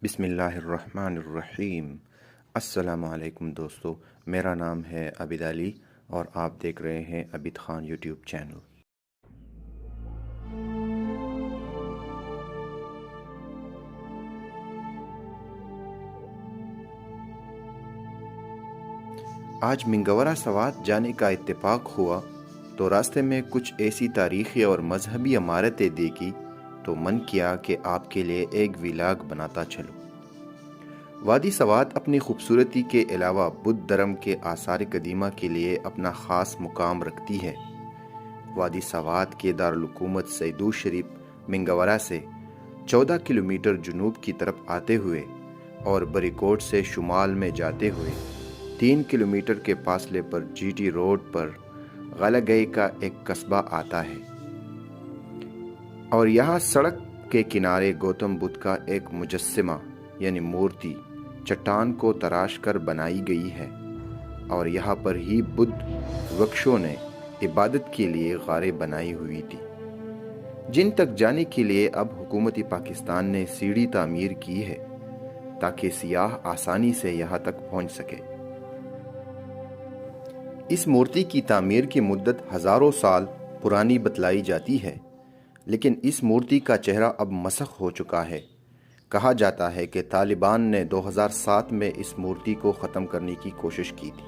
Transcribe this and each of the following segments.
بسم اللہ الرحمن الرحیم۔ السلام علیکم دوستو، میرا نام ہے عابد علی اور آپ دیکھ رہے ہیں عابد خان یوٹیوب چینل۔ آج منگورہ سوات جانے کا اتفاق ہوا تو راستے میں کچھ ایسی تاریخی اور مذہبی عمارتیں دیکھی تو من کیا کہ آپ کے لیے ایک ولاگ بناتا چلوں۔ وادی سوات اپنی خوبصورتی کے علاوہ بدھ دھرم کے آثار قدیمہ کے لیے اپنا خاص مقام رکھتی ہے۔ وادی سوات کے دارالحکومت سیدو شریف منگورہ سے 14 کلومیٹر جنوب کی طرف آتے ہوئے اور بریکوٹ سے شمال میں جاتے ہوئے 3 کلومیٹر کے فاصلے پر جی ٹی روڈ پر غالگئی کا ایک قصبہ آتا ہے، اور یہاں سڑک کے کنارے گوتم بدھ کا ایک مجسمہ یعنی مورتی چٹان کو تراش کر بنائی گئی ہے، اور یہاں پر ہی بدھ وکشوں نے عبادت کے لیے غاریں بنائی ہوئی تھی، جن تک جانے کے لیے اب حکومت پاکستان نے سیڑھی تعمیر کی ہے تاکہ سیاح آسانی سے یہاں تک پہنچ سکے۔ اس مورتی کی تعمیر کی مدت ہزاروں سال پرانی بتلائی جاتی ہے، لیکن اس مورتی کا چہرہ اب مسخ ہو چکا ہے۔ کہا جاتا ہے کہ طالبان نے 2007 میں اس مورتی کو ختم کرنے کی کوشش کی تھی۔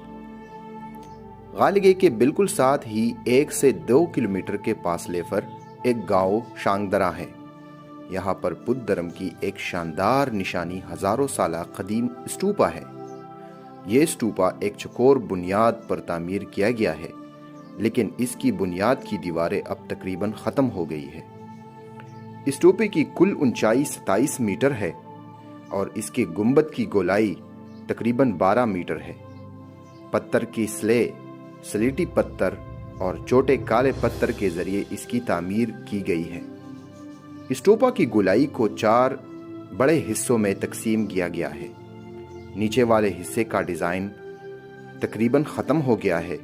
غالگئی کے بالکل ساتھ ہی 1 سے 2 کلومیٹر کے فاصلے پر ایک گاؤں شانگدرا ہے۔ یہاں پر بدھ دھرم کی ایک شاندار نشانی ہزاروں سالہ قدیم اسٹوپا ہے۔ یہ اسٹوپا ایک چوکور بنیاد پر تعمیر کیا گیا ہے، لیکن اس کی بنیاد کی دیواریں اب تقریباً ختم ہو گئی ہے۔ اسٹوپے کی کل اونچائی 27 میٹر ہے اور اس کے گنبد کی گولائی تقریباً 12 میٹر ہے۔ پتھر کی سلیٹی پتھر اور چھوٹے کالے پتھر کے ذریعے اس کی تعمیر کی گئی ہے۔ اسٹوپا کی گولائی کو 4 بڑے حصوں میں تقسیم کیا گیا ہے۔ نیچے والے حصے کا ڈیزائن تقریباً ختم ہو گیا ہے۔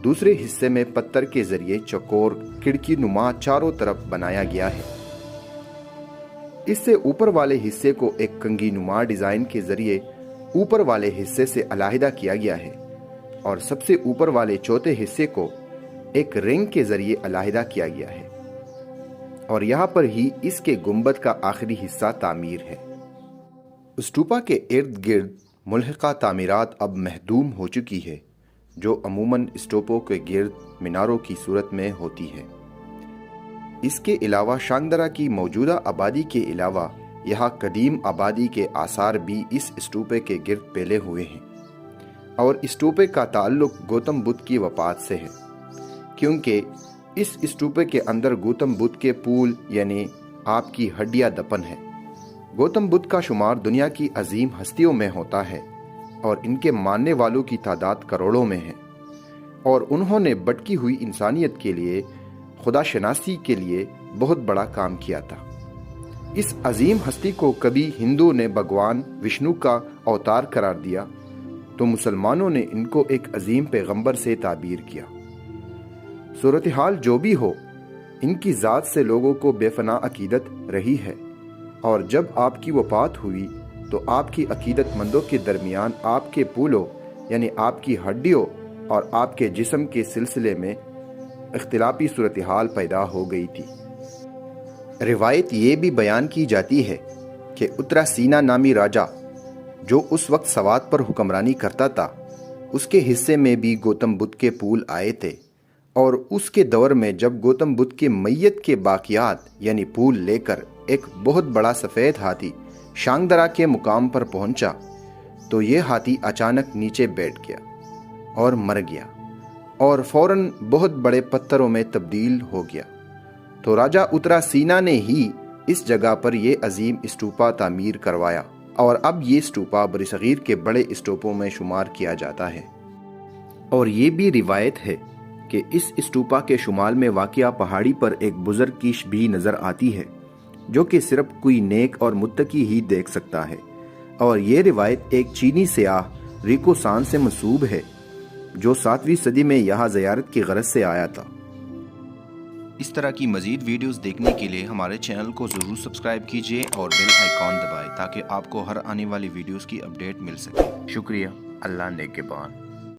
دوسرے حصے میں پتھر کے ذریعے چوکور کھڑکی نما چاروں طرف بنایا گیا ہے۔ اس سے اوپر والے حصے کو ایک کنگھی نما ڈیزائن کے ذریعے اوپر والے حصے سے علیحدہ کیا گیا ہے، اور سب سے اوپر والے چوتھے حصے کو ایک رنگ کے ذریعے علیحدہ کیا گیا ہے، اور یہاں پر ہی اس کے گنبد کا آخری حصہ تعمیر ہے۔ اسٹوپا کے ارد گرد ملحقہ تعمیرات اب محدود ہو چکی ہے، جو عموماً اسٹوپوں کے گرد میناروں کی صورت میں ہوتی ہے۔ اس کے علاوہ شانگدرا کی موجودہ آبادی کے علاوہ یہاں قدیم آبادی کے آثار بھی اس اسٹوپے کے گرد پھیلے ہوئے ہیں، اور اسٹوپے کا تعلق گوتم بدھ کی وفات سے ہے، کیونکہ اس اسٹوپے کے اندر گوتم بدھ کے پول یعنی آپ کی ہڈیاں دفن ہے۔ گوتم بدھ کا شمار دنیا کی عظیم ہستیوں میں ہوتا ہے، اور ان کے ماننے والوں کی تعداد کروڑوں میں ہے، اور انہوں نے بھٹکی ہوئی انسانیت کے لیے خدا شناسی کے لیے بہت بڑا کام کیا تھا۔ اس عظیم ہستی کو کبھی ہندو نے بھگوان وشنو کا اوتار قرار دیا تو مسلمانوں نے ان کو ایک عظیم پیغمبر سے تعبیر کیا۔ صورتحال جو بھی ہو، ان کی ذات سے لوگوں کو بے پناہ عقیدت رہی ہے، اور جب آپ کی وفات ہوئی تو آپ کی عقیدت مندوں کے درمیان آپ کے پولوں یعنی آپ کی ہڈیوں اور آپ کے جسم کے سلسلے میں اختلافی صورتحال پیدا ہو گئی تھی۔ روایت یہ بھی بیان کی جاتی ہے کہ اترا سینا نامی راجا جو اس وقت سوات پر حکمرانی کرتا تھا، اس کے حصے میں بھی گوتم بدھ کے پول آئے تھے، اور اس کے دور میں جب گوتم بدھ کے میت کے باقیات یعنی پول لے کر ایک بہت بڑا سفید ہاتھی شانگدرا کے مقام پر پہنچا تو یہ ہاتھی اچانک نیچے بیٹھ گیا اور مر گیا، اور فوراً بہت بڑے پتھروں میں تبدیل ہو گیا۔ تو راجا اترا سینا نے ہی اس جگہ پر یہ عظیم اسٹوپا تعمیر کروایا، اور اب یہ اسٹوپا برصغیر کے بڑے اسٹوپوں میں شمار کیا جاتا ہے۔ اور یہ بھی روایت ہے کہ اس اسٹوپا کے شمال میں واقع پہاڑی پر ایک بزرگ کی بھی نظر آتی ہے، جو کہ صرف کوئی نیک اور متقی ہی دیکھ سکتا ہے، اور یہ روایت ایک چینی سیاح ریکو سان سے منسوب ہے، جو 7ویں صدی میں یہاں زیارت کی غرض سے آیا تھا۔ اس طرح کی مزید ویڈیوز دیکھنے کے لیے ہمارے چینل کو ضرور سبسکرائب کیجیے اور بیل آئیکن دبائیں۔ تاکہ آپ کو ہر آنے والی ویڈیوز کی اپڈیٹ مل سکے۔ شکریہ، اللہ نگہبان۔